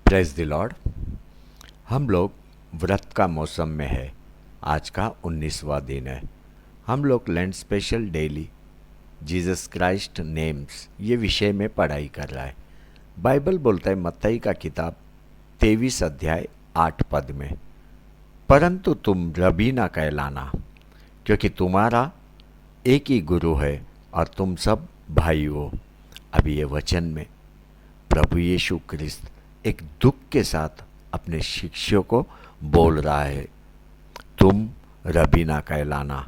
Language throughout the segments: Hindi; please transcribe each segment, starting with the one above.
Praise the Lord. हम लोग व्रत का मौसम में है। आज का 19वां दिन है। हम लोग land special daily Jesus Christ names ये विषय में पढ़ाई कर रहा है। बाइबल बोलता है मत्ती का किताब 23 अध्याय 8 पद में, परंतु तुम रबी ना कहलाना, क्योंकि तुम्हारा एक ही गुरु है और तुम सब भाई हो। अभी ये वचन में प्रभु यीशु क्रिस्त एक दुख के साथ अपने शिष्यों को बोल रहा है, तुम रबी ना कहलाना,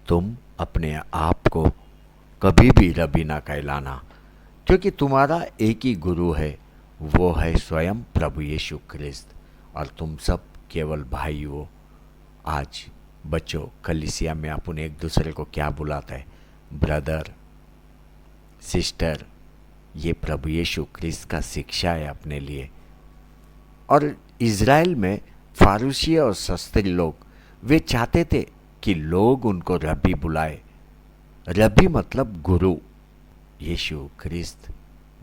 तुम अपने आप को कभी भी रबी ना कहलाना, क्योंकि तुम्हारा एक ही गुरु है, वो है स्वयं प्रभु यीशु क्रिस्त और तुम सब केवल भाई हो। आज बच्चों, कलीसिया में अपन एक दूसरे को क्या बुलाते हैं? Brother, sister. ये प्रभु यीशु क्रिस्त का शिक्षा है अपने लिए। और इज़राइल में फारूसी और शास्त्री लोग वे चाहते थे कि लोग उनको रबी बुलाए। रबी मतलब गुरु। यीशु क्रिस्त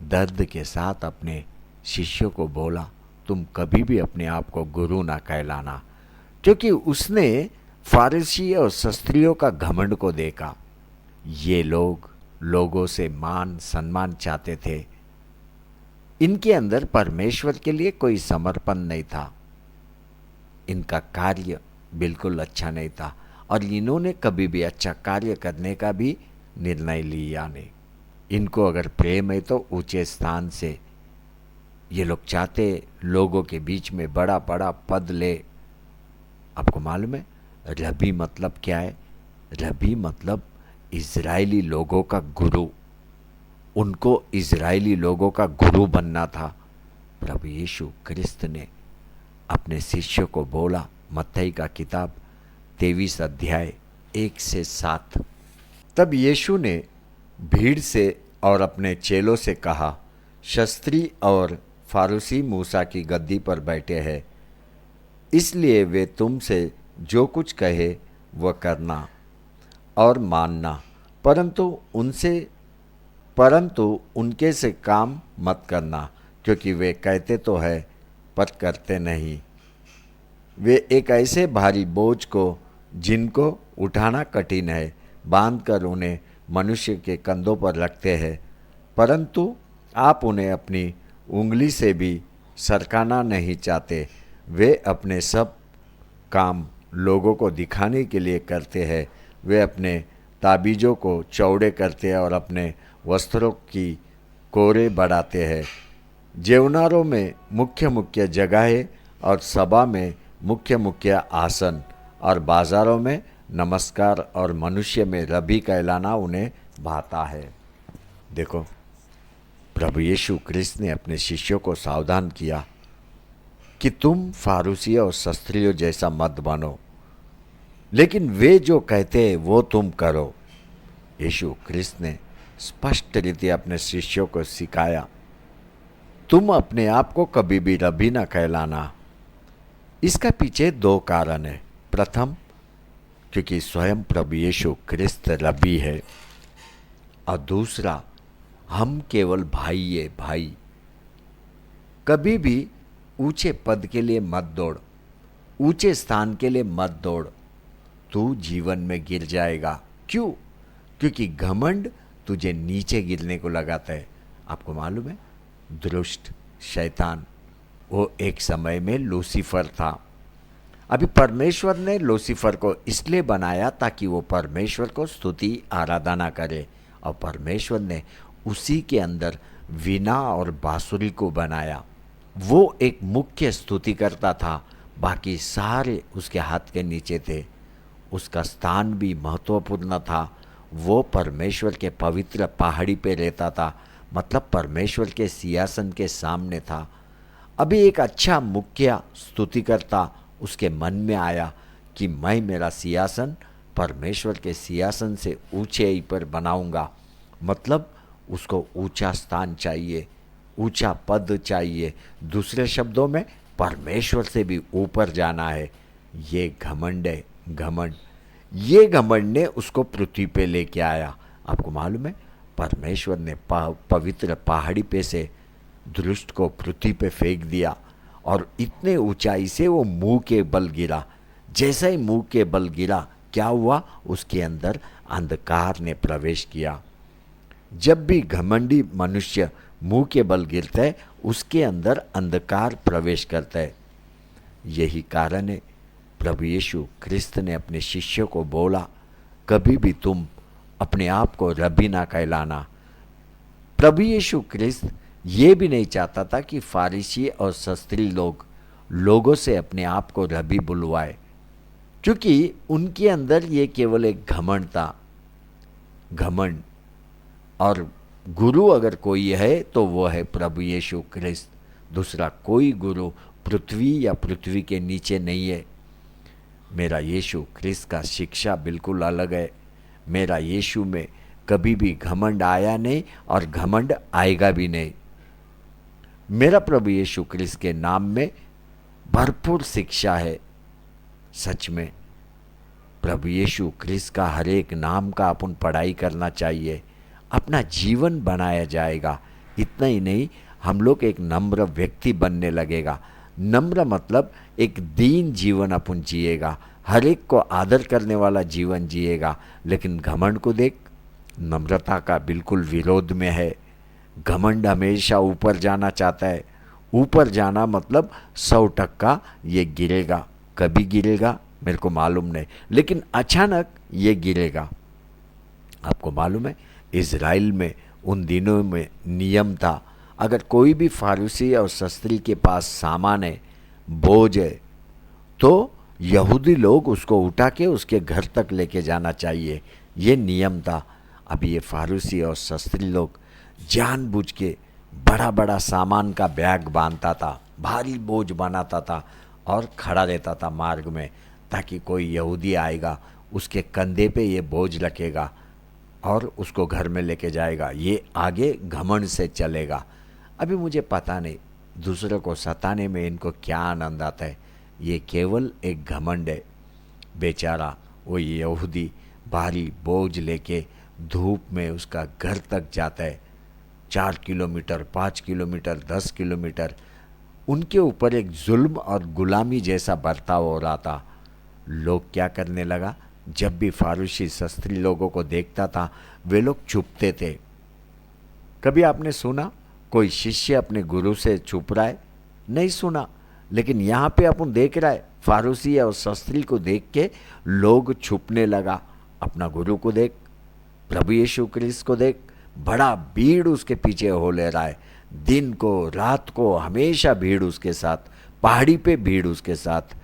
दर्द के साथ अपने शिष्यों को बोला, तुम कभी भी अपने आप को गुरु ना कहलाना, क्योंकि उसने फारूसी और शास्त्रियों का घमंड को देखा। ये लोग लोगों से मान सम्मान चाहते थे। इनके अंदर परमेश्वर के लिए कोई समर्पण नहीं था। इनका कार्य बिल्कुल अच्छा नहीं था और इन्होंने कभी भी अच्छा कार्य करने का भी निर्णय लिया नहीं। इनको अगर प्रेम है तो ऊंचे स्थान से ये लोग चाहते लोगों के बीच में बड़ा बड़ा पद ले। आपको मालूम है रबी मतलब क्या है? रबी मतलब इजरायली लोगों का गुरु। उनको इजरायली लोगों का गुरु बनना था। प्रभु यीशु क्रिस्त ने अपने शिष्यों को बोला, मत्ती का किताब 23 अध्याय 1 से 7, तब यीशु ने भीड़ से और अपने चेलों से कहा, शास्त्री और फारूसी मूसा की गद्दी पर बैठे हैं, इसलिए वे तुमसे जो कुछ कहे वह करना और मानना, परंतु उनके से काम मत करना, क्योंकि वे कहते तो है पर करते नहीं। वे एक ऐसे भारी बोझ को जिनको उठाना कठिन है बांधकर उन्हें मनुष्य के कंधों पर रखते हैं, परंतु आप उन्हें अपनी उंगली से भी सरकाना नहीं चाहते। वे अपने सब काम लोगों को दिखाने के लिए करते हैं। वे अपने ताबीज़ों को चौड़े करते हैं और अपने वस्त्रों की कोरे बढ़ाते हैं। जेवनारों में मुख्य मुख्य जगहें और सभा में मुख्य मुख्य आसन और बाज़ारों में नमस्कार और मनुष्य में रबी कहलाना उन्हें भाता है। देखो, प्रभु यीशु क्रिस्त ने अपने शिष्यों को सावधान किया कि तुम फारूसी और शास्त्रियों जैसा मत बनो, लेकिन वे जो कहते हैं वो तुम करो। यीशु क्रिस्त ने स्पष्ट रीति अपने शिष्यों को सिखाया, तुम अपने आप को कभी भी रबी ना कहलाना। इसका पीछे दो कारण है। प्रथम, क्योंकि स्वयं प्रभु यीशु क्रिस्त रबी है, और दूसरा, हम केवल भाई है, भाई। कभी भी ऊंचे पद के लिए मत दौड़, ऊंचे स्थान के लिए मत दौड़, तू जीवन में गिर जाएगा। क्यों? क्योंकि घमंड तुझे नीचे गिरने को लगाता है। आपको मालूम है दुष्ट शैतान वो एक समय में लूसीफर था। अभी परमेश्वर ने लूसीफर को इसलिए बनाया ताकि वो परमेश्वर को स्तुति आराधना करे, और परमेश्वर ने उसी के अंदर वीणा और बांसुरी को बनाया। वो एक मुख्य स्तुति करता था, बाकी सारे उसके हाथ के नीचे थे। उसका स्थान भी महत्वपूर्ण था। वो परमेश्वर के पवित्र पहाड़ी पे रहता था, मतलब परमेश्वर के सिंहासन के सामने था। अभी एक अच्छा मुख्य स्तुतिकर्ता उसके मन में आया कि मैं मेरा सिंहासन परमेश्वर के सिंहासन से ऊंचे ही पर बनाऊंगा। मतलब उसको ऊंचा स्थान चाहिए, ऊंचा पद चाहिए। दूसरे शब्दों में परमेश्वर से भी ऊपर जाना है। ये घमंड है, घमंड। ये घमंड ने उसको पृथ्वी पे लेके आया। आपको मालूम है परमेश्वर ने पवित्र पहाड़ी पे से दुष्ट को पृथ्वी पे फेंक दिया, और इतने ऊंचाई से वो मुंह के बल गिरा। जैसा ही मुंह के बल गिरा, क्या हुआ? उसके अंदर अंधकार ने प्रवेश किया। जब भी घमंडी मनुष्य मुंह के बल गिरता है, उसके अंदर अंधकार प्रवेश करता है। यही कारण है प्रभु यीशु क्रिस्त ने अपने शिष्यों को बोला, कभी भी तुम अपने आप को रबी ना कहलाना। प्रभु यीशु क्रिस्त ये भी नहीं चाहता था कि फारिसी और शास्त्री लोगों से अपने आप को रबी बुलवाए, क्योंकि उनके अंदर ये केवल एक घमंड था। घमंड। और गुरु अगर कोई है तो वो है प्रभु यीशु क्रिस्त। दूसरा कोई गुरु पृथ्वी या पृथ्वी के नीचे नहीं है। मेरा यीशु क्रिस्त का शिक्षा बिल्कुल अलग है। मेरा यीशु में कभी भी घमंड आया नहीं और घमंड आएगा भी नहीं। मेरा प्रभु यीशु क्रिस्त के नाम में भरपूर शिक्षा है। सच में प्रभु यीशु क्रिस्त का हर एक नाम का अपन पढ़ाई करना चाहिए, अपना जीवन बनाया जाएगा। इतना ही नहीं, हम लोग एक नम्र व्यक्ति बनने लगेगा। नम्र मतलब एक दीन जीवन अपन जिएगा, हर एक को आदर करने वाला जीवन जिएगा। लेकिन घमंड को देख, नम्रता का बिल्कुल विरोध में है। घमंड हमेशा ऊपर जाना चाहता है। ऊपर जाना मतलब 100% ये गिरेगा। कभी गिरेगा मेरे को मालूम नहीं, लेकिन अचानक ये गिरेगा। आपको मालूम है, इज़राइल में उन दिनों में नियम था, अगर कोई भी फारूसी और शास्त्री के पास सामान है, बोझ है, तो यहूदी लोग उसको उठा के उसके घर तक लेके जाना चाहिए। ये नियम था। अब ये फारूसी और शास्त्री लोग जानबूझ के बड़ा बड़ा सामान का बैग बांधता था, भारी बोझ बनाता था और खड़ा रहता था मार्ग में, ताकि कोई यहूदी आएगा उसके कंधे पे ये बोझ रखेगा और उसको घर में लेके जाएगा। ये आगे घमंड से चलेगा। अभी मुझे पता नहीं दूसरों को सताने में इनको क्या आनंद आता है। ये केवल एक घमंड है। बेचारा वो यहूदी भारी बोझ लेके धूप में उसका घर तक जाता है। 4 किलोमीटर, 5 किलोमीटर, 10 किलोमीटर। उनके ऊपर एक जुल्म और गुलामी जैसा बर्ताव हो रहा था। लोग क्या करने लगा, जब भी फारूसी शास्त्री लोगों को देखता था, वे लोग छुपते थे। कभी आपने सुना कोई शिष्य अपने गुरु से छुप रहा है? नहीं सुना। लेकिन यहाँ पे अपन देख रहा है, फारूसी और शास्त्री को देख के लोग छुपने लगा। अपना गुरु को देख, प्रभु यीशु क्रिस्त को देख, बड़ा भीड़ उसके पीछे हो ले रहा है। दिन को रात को हमेशा भीड़ उसके साथ, पहाड़ी पे भीड़ उसके साथ,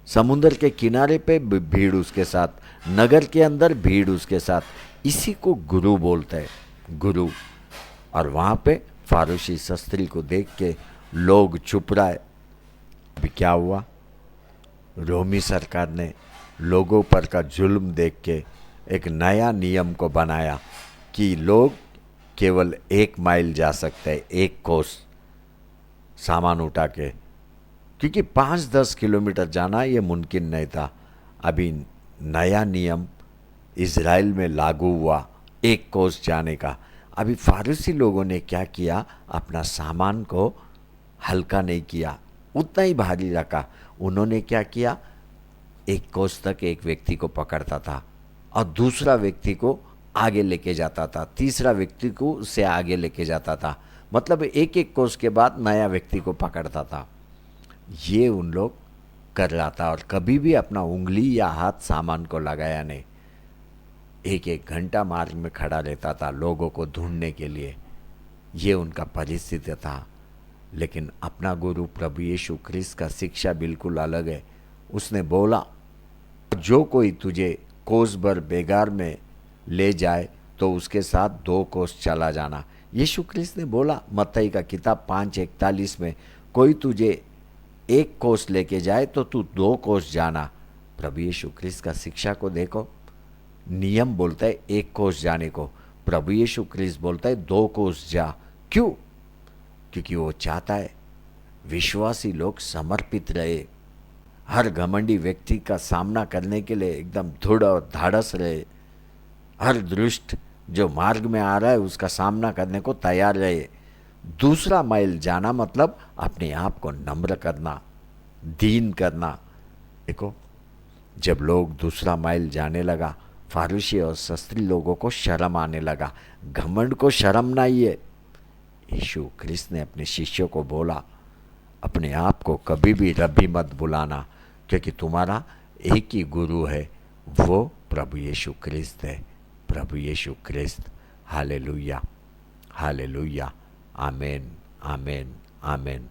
समुद्र के किनारे पे भीड़ उसके साथ, नगर के अंदर भीड़ उसके साथ। इसी को गुरु बोलते हैं, गुरु। और वहाँ पे फारूसी शास्त्री को देख के लोग छुप रहा है। अभी क्या हुआ, रोमी सरकार ने लोगों पर का जुल्म देख के एक नया नियम को बनाया कि लोग केवल 1 माइल जा सकते हैं, 1 कोस सामान उठा के, क्योंकि 5-10 किलोमीटर जाना ये मुमकिन नहीं था। अभी नया नियम इज़राइल में लागू हुआ 1 कोस जाने का। अभी फारूसी लोगों ने क्या किया, अपना सामान को हल्का नहीं किया, उतना ही भारी रखा। उन्होंने क्या किया, 1 कोस तक एक व्यक्ति को पकड़ता था और दूसरा व्यक्ति को आगे लेके जाता था, तीसरा व्यक्ति को उससे आगे लेके जाता था। मतलब 1-1 कोस के बाद नया व्यक्ति को पकड़ता था। ये उन लोग कर रहा था और कभी भी अपना उंगली या हाथ सामान को लगाया नहीं। 1-1 घंटा मार्ग में खड़ा रहता था लोगों को ढूंढने के लिए। ये उनका परिस्थिति था। लेकिन अपना गुरु प्रभु यीशु क्रिस्त का शिक्षा बिल्कुल अलग है। उसने बोला, जो कोई तुझे कोस भर बेगार में ले जाए तो उसके साथ 2 कोस चला जाना। यीशु क्रिस्त ने बोला मत्ती का किताब 5:41 में, कोई तुझे 1 कोस लेके जाए तो तू 2 कोस जाना। प्रभु यीशु क्रिस्त का शिक्षा को देखो। नियम बोलता है 1 कोस जाने को, प्रभु यीशु क्रिस्त बोलता है 2 कोस जा। क्यों? क्योंकि वो चाहता है विश्वासी लोग समर्पित रहे, हर घमंडी व्यक्ति का सामना करने के लिए एकदम दृढ़ और धाड़स रहे, हर दुष्ट जो मार्ग में आ रहा है उसका सामना करने को तैयार रहे। दूसरा माइल जाना मतलब अपने आप को नम्र करना, दीन करना। देखो, जब लोग दूसरा माइल जाने लगा, फारूसी और शास्त्री लोगों को शर्म आने लगा। घमंड को शर्म ना ही है। यीशु ख्रिस्त ने अपने शिष्यों को बोला, अपने आप को कभी भी रब्बी मत बुलाना, क्योंकि तुम्हारा एक ही गुरु है, वो प्रभु यीशु ख्रिस्त है। प्रभु यीशु ख्रिस्त। हालेलुया, हालेलुया। आमेन, आमेन, आमेन।